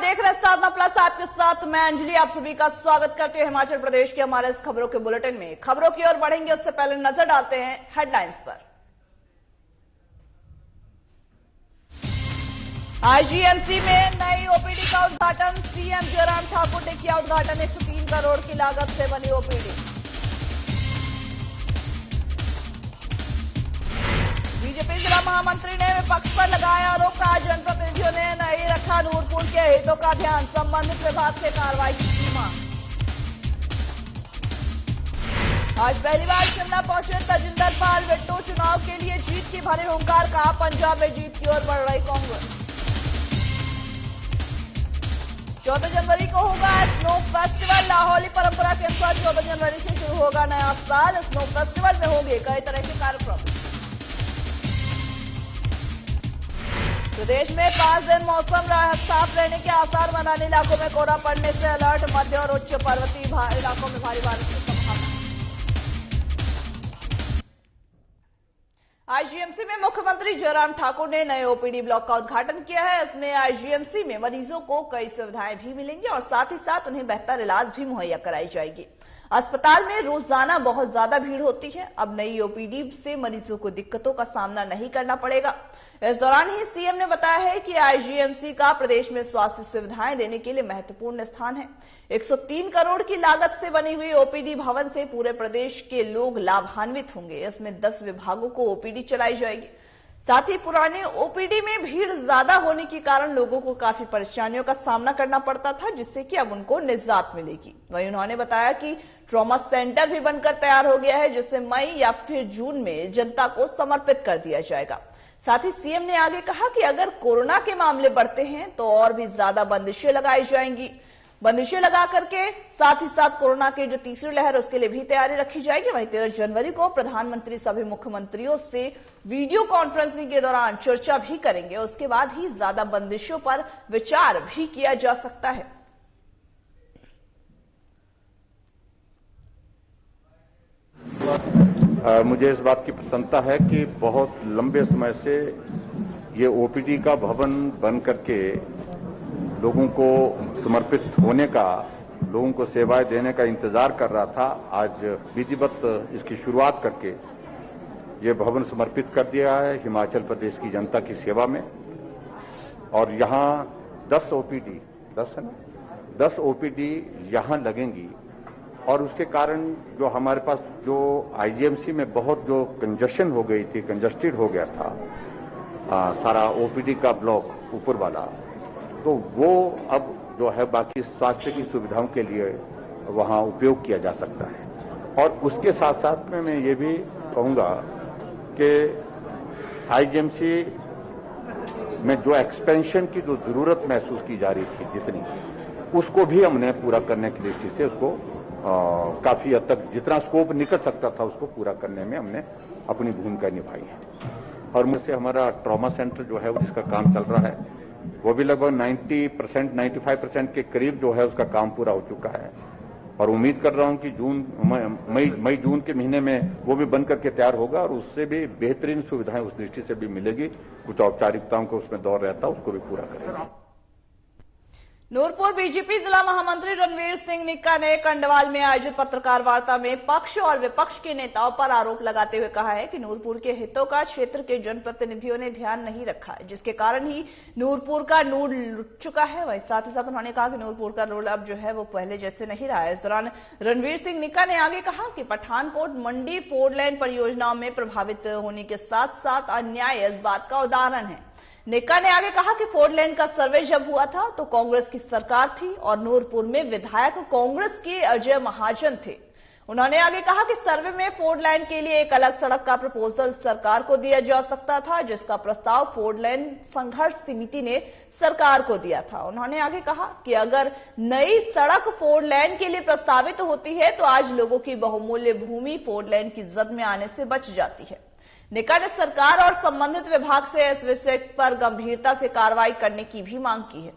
देख रहे हैं साधना प्लस, आपके साथ मैं अंजलि। आप सभी का स्वागत करते हैं हिमाचल प्रदेश के हमारे इस खबरों के बुलेटिन में। खबरों की ओर बढ़ेंगे उससे पहले नजर डालते हैं हेडलाइंस पर। आईजीएमसी में नई ओपीडी का उद्घाटन, सीएम जयराम ठाकुर ने किया उद्घाटन। 103 करोड़ की लागत से बनी ओपीडी। बीजेपी जिला महामंत्री ने विपक्ष पर लगाया आरोप, कहा जनप्रतिनिधियों ने नहीं रखा नूरपुर के हितों का ध्यान, संबंधित विभाग से कार्रवाई की मांग। आज पहली बार शिमला पहुंचे तजिंदर पाल बिट्टू, चुनाव के लिए जीत की भरे हुंकार, कहा पंजाब में जीत की ओर बढ़ रही कांग्रेस। 14 जनवरी को होगा स्नो फेस्टिवल, लाहौली परंपरा के अनुसार 14 जनवरी से शुरू होगा नया साल। स्नो फेस्टिवल में होंगे कई तरह के कार्यक्रम। प्रदेश में 5 दिन मौसम साफ रहने के आसार, मैदानी इलाकों में कोहरा पड़ने से अलर्ट, मध्य और उच्च पर्वतीय इलाकों में भारी बारिश की संभावना। आईजीएमसी में मुख्यमंत्री जयराम ठाकुर ने नए ओपीडी ब्लॉक का उद्घाटन किया है। इसमें आईजीएमसी में मरीजों को कई सुविधाएं भी मिलेंगी और साथ ही साथ उन्हें बेहतर इलाज भी मुहैया कराई जाएगी। अस्पताल में रोजाना बहुत ज्यादा भीड़ होती है, अब नई ओपीडी से मरीजों को दिक्कतों का सामना नहीं करना पड़ेगा। इस दौरान ही सीएम ने बताया है कि आईजीएमसी का प्रदेश में स्वास्थ्य सुविधाएं देने के लिए महत्वपूर्ण स्थान है। 103 करोड़ की लागत से बनी हुई ओपीडी भवन से पूरे प्रदेश के लोग लाभान्वित होंगे। इसमें 10 विभागों को ओपीडी चलाई जाएगी। साथ ही पुराने ओपीडी में भीड़ ज्यादा होने के कारण लोगों को काफी परेशानियों का सामना करना पड़ता था, जिससे कि अब उनको निजात मिलेगी। वहीं उन्होंने बताया कि ट्रॉमा सेंटर भी बनकर तैयार हो गया है, जिसे मई या फिर जून में जनता को समर्पित कर दिया जाएगा। साथ ही सीएम ने आगे कहा कि अगर कोरोना के मामले बढ़ते हैं तो और भी ज्यादा बंदिशें लगाई जाएंगी। बंदिशें लगा करके साथ ही साथ कोरोना के जो तीसरी लहर उसके लिए भी तैयारी रखी जाएगी। वहीं 13 जनवरी को प्रधानमंत्री सभी मुख्यमंत्रियों से वीडियो कॉन्फ्रेंसिंग के दौरान चर्चा भी करेंगे। उसके बाद ही ज्यादा बंदिशों पर विचार भी किया जा सकता है। मुझे इस बात की प्रसन्नता है कि बहुत लंबे समय से ये ओपीडी का भवन बन करके लोगों को समर्पित होने का, लोगों को सेवाएं देने का इंतजार कर रहा था। आज विधिवत इसकी शुरुआत करके ये भवन समर्पित कर दिया है हिमाचल प्रदेश की जनता की सेवा में। और यहाँ 10 ओपीडी 10 ओपीडी यहाँ लगेंगी और उसके कारण जो हमारे पास जो आईजीएमसी में बहुत जो कंजस्शन हो गई थी, कंजस्टेड हो गया था सारा ओपीडी का ब्लॉक ऊपर वाला, तो वो अब जो है बाकी स्वास्थ्य की सुविधाओं के लिए वहां उपयोग किया जा सकता है। और उसके साथ साथ में मैं ये भी कहूंगा कि आईजीएमसी में जो एक्सपेंशन की जो जरूरत महसूस की जा रही थी जितनी, उसको भी हमने पूरा करने की दृष्टि से उसको काफी हद तक जितना स्कोप निकल सकता था उसको पूरा करने में हमने अपनी भूमिका निभाई है। और मुझसे हमारा ट्रॉमा सेंटर जो है जिसका काम चल रहा है वो भी लगभग 90% 95% के करीब जो है उसका काम पूरा हो चुका है। और उम्मीद कर रहा हूं कि मई जून के महीने में वो भी बन करके तैयार होगा और उससे भी बेहतरीन सुविधाएं उस दृष्टि से भी मिलेगी। कुछ औपचारिकताओं को उसमें दौर रहता उसको भी पूरा करेगा। नूरपुर बीजेपी जिला महामंत्री रणवीर सिंह निक्का ने कंडवाल में आयोजित पत्रकार वार्ता में पक्ष और विपक्ष के नेताओं पर आरोप लगाते हुए कहा है कि नूरपुर के हितों का क्षेत्र के जनप्रतिनिधियों ने ध्यान नहीं रखा है, जिसके कारण ही नूरपुर का नूर लुट चुका है। वहीं साथ ही साथ उन्होंने कहा कि नूरपुर का रोल अब जो है वो पहले जैसे नहीं रहा है। इस दौरान रणवीर सिंह निक्का ने आगे कहा कि पठानकोट मंडी 4 लेन परियोजनाओं में प्रभावित होने के साथ साथ अन्याय इस बात का उदाहरण है। निक्का ने आगे कहा कि 4 लेन का सर्वे जब हुआ था तो कांग्रेस की सरकार थी और नूरपुर में विधायक कांग्रेस के अजय महाजन थे। उन्होंने आगे कहा कि सर्वे में 4 लेन के लिए एक अलग सड़क का प्रपोजल सरकार को दिया जा सकता था, जिसका प्रस्ताव 4 लेन संघर्ष समिति ने सरकार को दिया था। उन्होंने आगे कहा कि अगर नई सड़क 4 लेन के लिए प्रस्तावित होती है तो आज लोगों की बहुमूल्य भूमि 4 लेन की जद में आने से बच जाती है। निक्का ने सरकार और संबंधित विभाग से इस विषय पर गंभीरता से कार्रवाई करने की भी मांग की है।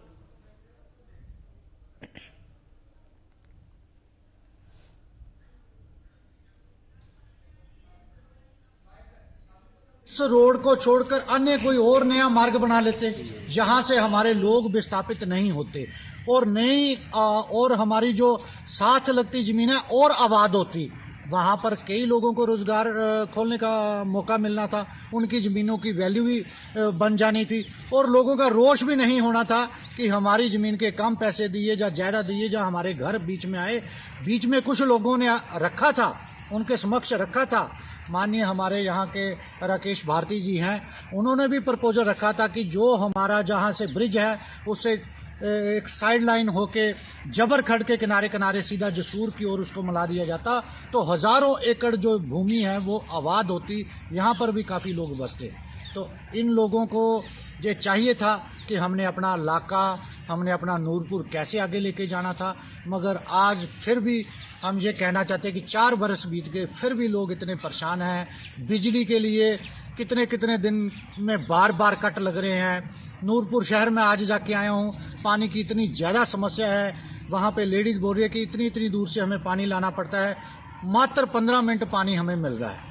इस रोड को छोड़कर अन्य कोई और नया मार्ग बना लेते जहां से हमारे लोग विस्थापित नहीं होते और नई और हमारी जो साथ लगती जमीन है और आबाद होती। वहां पर कई लोगों को रोजगार खोलने का मौका मिलना था, उनकी जमीनों की वैल्यू भी बन जानी थी और लोगों का रोष भी नहीं होना था कि हमारी जमीन के कम पैसे दिए या ज्यादा दिए, या हमारे घर बीच में आए। बीच में कुछ लोगों ने रखा था, उनके समक्ष रखा था। माननीय हमारे यहाँ के राकेश भारती जी हैं, उन्होंने भी प्रपोजल रखा था कि जो हमारा जहाँ से ब्रिज है उससे एक साइड लाइन होके जबर खड़ के किनारे किनारे सीधा जसूर की ओर उसको मिला दिया जाता तो हजारों एकड़ जो भूमि है वो आबाद होती, यहाँ पर भी काफी लोग बसते। तो इन लोगों को ये चाहिए था कि हमने अपना इलाका, हमने अपना नूरपुर कैसे आगे लेके जाना था, मगर आज फिर भी हम ये कहना चाहते हैं कि 4 बरस बीत गए, फिर भी लोग इतने परेशान हैं। बिजली के लिए कितने कितने दिन में बार बार कट लग रहे हैं। नूरपुर शहर में आज जाके आया हूँ, पानी की इतनी ज़्यादा समस्या है। वहाँ पे लेडीज बोल रही है कि इतनी इतनी दूर से हमें पानी लाना पड़ता है, मात्र 15 मिनट पानी हमें मिल रहा है।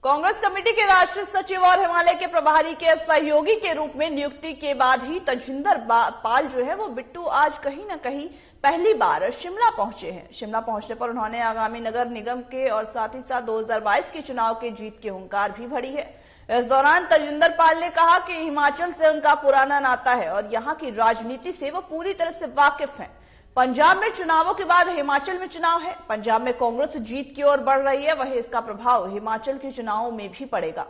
कांग्रेस कमेटी के राष्ट्रीय सचिव और हिमालय के प्रभारी के सहयोगी के रूप में नियुक्ति के बाद ही तजिंदर पाल जो है वो बिट्टू आज कहीं न कहीं पहली बार शिमला पहुंचे हैं। शिमला पहुंचने पर उन्होंने आगामी नगर निगम के और साथ ही साथ 2022 के चुनाव के जीत की हुंकार भी भरी है। इस दौरान तजिंदर पाल ने कहा कि हिमाचल से उनका पुराना नाता है और यहाँ की राजनीति से वो पूरी तरह से वाकिफ हैं। पंजाब में चुनावों के बाद हिमाचल में चुनाव है। पंजाब में कांग्रेस जीत की ओर बढ़ रही है, वहीं इसका प्रभाव हिमाचल के चुनावों में भी पड़ेगा।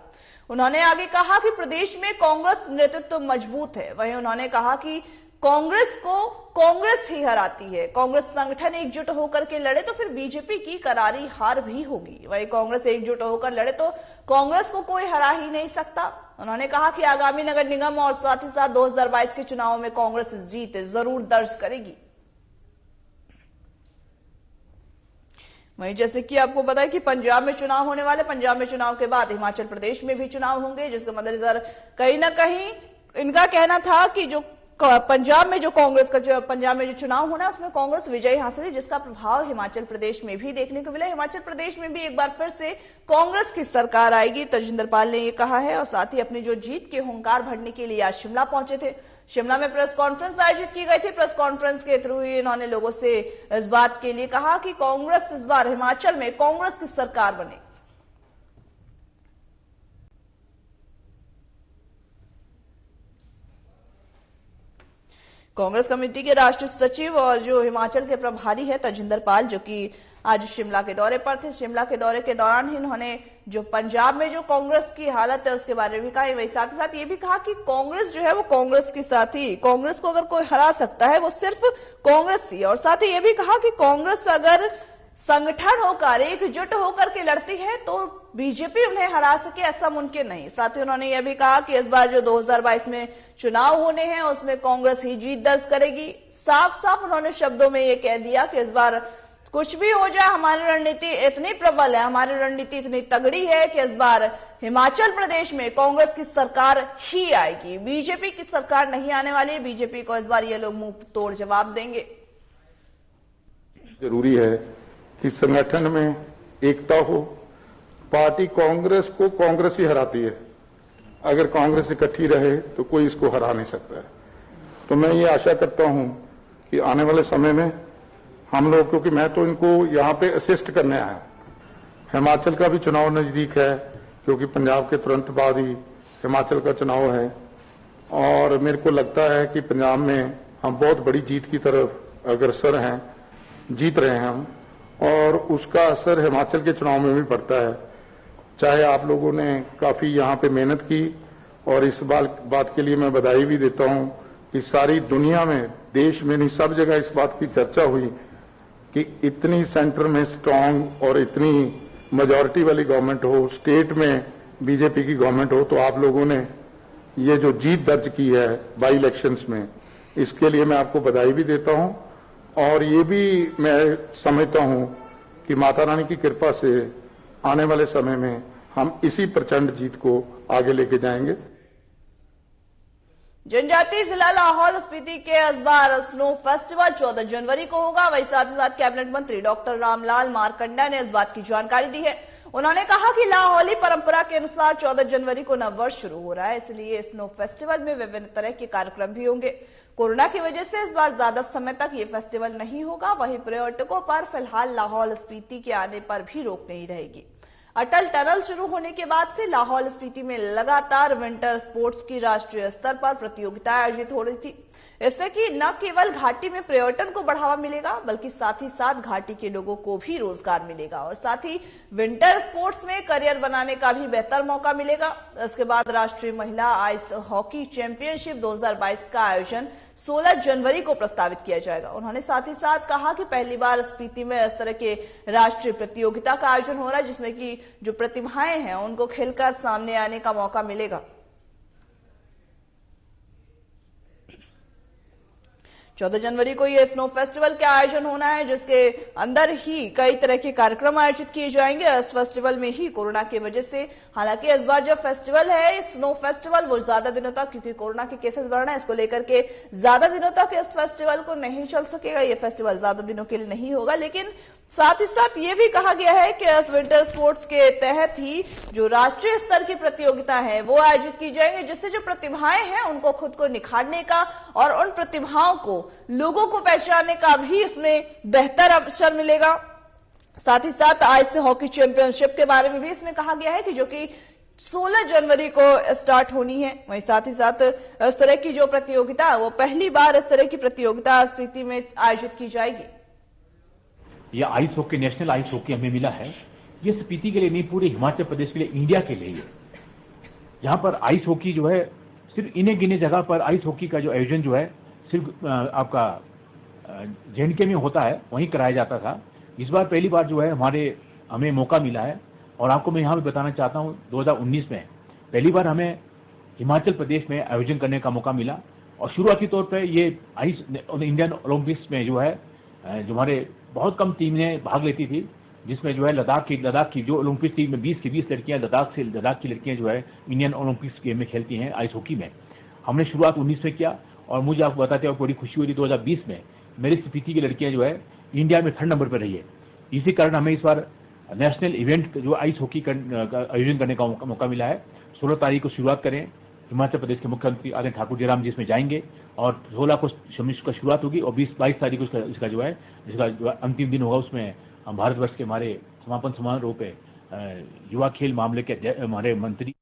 उन्होंने आगे कहा कि प्रदेश में कांग्रेस नेतृत्व मजबूत है। वहीं उन्होंने कहा कि कांग्रेस को कांग्रेस ही हराती है। कांग्रेस संगठन एकजुट होकर के लड़े तो फिर बीजेपी की करारी हार भी होगी। वहीं कांग्रेस एकजुट होकर लड़े तो कांग्रेस को कोई हरा ही नहीं सकता। उन्होंने कहा कि आगामी नगर निगम और साथ ही साथ 2022 के चुनावों में कांग्रेस जीत जरूर दर्ज करेगी। वहीं जैसे कि आपको पता है कि पंजाब में चुनाव होने वाले, पंजाब में चुनाव के बाद हिमाचल प्रदेश में भी चुनाव होंगे, जिसका मद्देनजर कहीं ना कहीं इनका कहना था कि जो पंजाब में जो कांग्रेस का जो पंजाब में जो चुनाव होना है उसमें कांग्रेस विजय हासिल है, जिसका प्रभाव हिमाचल प्रदेश में भी देखने को मिला। हिमाचल प्रदेश में भी एक बार फिर से कांग्रेस की सरकार आएगी, तजिंदर पाल ने ये कहा है। और साथ ही अपनी जो जीत के हुंकार भरने के लिए आज शिमला पहुंचे थे। शिमला में प्रेस कॉन्फ्रेंस आयोजित की गई थी। प्रेस कॉन्फ्रेंस के थ्रू ही इन्होंने लोगों से इस बात के लिए कहा कि कांग्रेस इस बार हिमाचल में कांग्रेस की सरकार बने। कांग्रेस कमेटी के राष्ट्रीय सचिव और जो हिमाचल के प्रभारी है तजिंदर पाल, जो कि आज शिमला के दौरे पर थे। शिमला के दौरे के दौरान ही इन्होंने जो पंजाब में जो कांग्रेस की हालत है उसके बारे में भी कहा। वही साथ ही साथ ये भी कहा कि कांग्रेस जो है वो कांग्रेस के साथ ही, कांग्रेस को अगर कोई हरा सकता है वो सिर्फ कांग्रेस ही। और साथ ही ये भी कहा कि कांग्रेस अगर संगठन होकर एकजुट होकर के लड़ती है तो बीजेपी उन्हें हरा सके, ऐसा मुमकिन नहीं। साथ ही उन्होंने यह भी कहा कि इस बार जो 2022 में चुनाव होने हैं उसमें कांग्रेस ही जीत दर्ज करेगी। साफ साफ उन्होंने शब्दों में ये कह दिया कि इस बार कुछ भी हो जाए हमारी रणनीति इतनी प्रबल है, हमारी रणनीति इतनी तगड़ी है कि इस बार हिमाचल प्रदेश में कांग्रेस की सरकार ही आएगी, बीजेपी की सरकार नहीं आने वाली है। बीजेपी को इस बार ये लोग मुंह तोड़ जवाब देंगे। जरूरी है कि संगठन में एकता हो। पार्टी कांग्रेस को कांग्रेस ही हराती है। अगर कांग्रेस इकट्ठी रहे तो कोई इसको हरा नहीं सकता है। तो मैं ये आशा करता हूं कि आने वाले समय में हम लोग, क्योंकि मैं तो इनको यहां पे असिस्ट करने आया, हिमाचल का भी चुनाव नजदीक है क्योंकि पंजाब के तुरंत बाद ही हिमाचल का चुनाव है और मेरे को लगता है कि पंजाब में हम बहुत बड़ी जीत की तरफ अग्रसर हैं, जीत रहे हैं हम, और उसका असर हिमाचल के चुनाव में भी पड़ता है। चाहे आप लोगों ने काफी यहाँ पे मेहनत की और इस बात के लिए मैं बधाई भी देता हूँ कि सारी दुनिया में, देश में नहीं, सब जगह इस बात की चर्चा हुई कि इतनी सेंटर में स्ट्रांग और इतनी मेजॉरिटी वाली गवर्नमेंट हो, स्टेट में बीजेपी की गवर्नमेंट हो, तो आप लोगों ने ये जो जीत दर्ज की है बाई इलेक्शंस में, इसके लिए मैं आपको बधाई भी देता हूं। और ये भी मैं समझता हूं कि माता रानी की कृपा से आने वाले समय में हम इसी प्रचंड जीत को आगे लेके जाएंगे। जनजातीय जिला लाहौल स्पीति के इस बार स्नो फेस्टिवल 14 जनवरी को होगा। वहीं साथ ही साथ कैबिनेट मंत्री डॉक्टर रामलाल मारकंडा ने इस बात की जानकारी दी है। उन्होंने कहा कि लाहौली परंपरा के अनुसार 14 जनवरी को नववर्ष शुरू हो रहा है, इसलिए स्नो फेस्टिवल में विभिन्न तरह के कार्यक्रम भी होंगे। कोरोना की वजह से इस बार ज्यादा समय तक ये फेस्टिवल नहीं होगा। वहीं पर्यटकों पर फिलहाल लाहौल स्पीति के आने पर भी रोक नहीं रहेगी। अटल टनल शुरू होने के बाद से लाहौल स्पीति में लगातार विंटर स्पोर्ट्स की राष्ट्रीय स्तर पर प्रतियोगिताएं आयोजित हो रही थी। इससे कि न केवल घाटी में पर्यटन को बढ़ावा मिलेगा, बल्कि साथ ही साथ घाटी के लोगों को भी रोजगार मिलेगा और साथ ही विंटर स्पोर्ट्स में करियर बनाने का भी बेहतर मौका मिलेगा। इसके बाद राष्ट्रीय महिला आइस हॉकी चैंपियनशिप 2022 का आयोजन 16 जनवरी को प्रस्तावित किया जाएगा। उन्होंने साथ ही साथ कहा कि पहली बार स्पीति में इस तरह के राष्ट्रीय प्रतियोगिता का आयोजन हो रहा है, जिसमें कि जो प्रतिभाएं हैं उनको खेलकर सामने आने का मौका मिलेगा। 14 जनवरी को ये स्नो फेस्टिवल का आयोजन होना है, जिसके अंदर ही कई तरह के कार्यक्रम आयोजित किए जाएंगे। इस फेस्टिवल में ही कोरोना की वजह से, हालांकि इस बार जब फेस्टिवल है स्नो फेस्टिवल, वो ज्यादा दिनों तक, क्योंकि कोरोना के केसेस बढ़ रहे हैं, इसको लेकर के ज्यादा दिनों तक इस फेस्टिवल को नहीं चल सकेगा। ये फेस्टिवल ज्यादा दिनों के लिए नहीं होगा, लेकिन साथ ही साथ ये भी कहा गया है कि इस विंटर स्पोर्ट्स के तहत ही जो राष्ट्रीय स्तर की प्रतियोगिता है वो आयोजित की जाएंगे, जिससे जो प्रतिभाएं हैं उनको खुद को निखारने का और उन प्रतिभाओं को लोगों को पहचानने का भी इसमें बेहतर अवसर मिलेगा। साथ ही साथ आइस हॉकी चैंपियनशिप के बारे में भी इसमें कहा गया है कि जो कि 16 जनवरी को स्टार्ट होनी है। वहीं साथ ही साथ इस तरह की जो प्रतियोगिता है वो पहली बार इस तरह की प्रतियोगिता स्पीति में आयोजित की जाएगी। यह ice hockey, national ice hockey हमें मिला है। ये स्पीति के लिए नहीं, पूरे हिमाचल प्रदेश के लिए, इंडिया के लिए। यहाँ पर आइस हॉकी जो है सिर्फ इन्हें गिने जगह पर आइस हॉकी का जो आयोजन जो है सिर्फ आपका जेएनके में होता है, वहीं कराया जाता था। इस बार पहली बार जो है हमें मौका मिला है। और आपको मैं यहाँ भी बताना चाहता हूँ, 2019 में पहली बार हमें हिमाचल प्रदेश में आयोजन करने का मौका मिला। और शुरुआती तौर पर ये आइस इंडियन ओलंपिक्स में जो है जो हमारे बहुत कम टीम ने भाग लेती थी, जिसमें जो है लद्दाख की जो ओलंपिक टीम में 20 की 20 लड़कियां, लद्दाख की लड़कियां जो है इंडियन ओलंपिक्स गेम में खेलती हैं आइस हॉकी में। हमने शुरुआत 19 में किया और मुझे आपको बताते हुए बड़ी खुशी हुई थी 2020 में मेरी स्पीति की लड़कियां जो है इंडिया में 3rd नंबर पर रही है। इसी कारण हमें इस बार नेशनल इवेंट जो आइस हॉकी का आयोजन करने का मौका मिला है। 16 तारीख को शुरुआत करें, हिमाचल प्रदेश के मुख्यमंत्री आदरणीय ठाकुर जयराम जी इसमें जाएंगे और 16 को का शुरुआत होगी और 22 तारीख को इसका जो है अंतिम दिन होगा। उसमें हम भारतवर्ष के हमारे समापन समारोह पे युवा खेल मामले के हमारे मंत्री।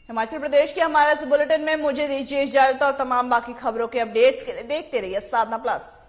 हिमाचल प्रदेश के हमारे इस बुलेटिन में मुझे दीजिए इजाजत और तमाम बाकी खबरों के अपडेट्स के लिए देखते रहिए साधना प्लस।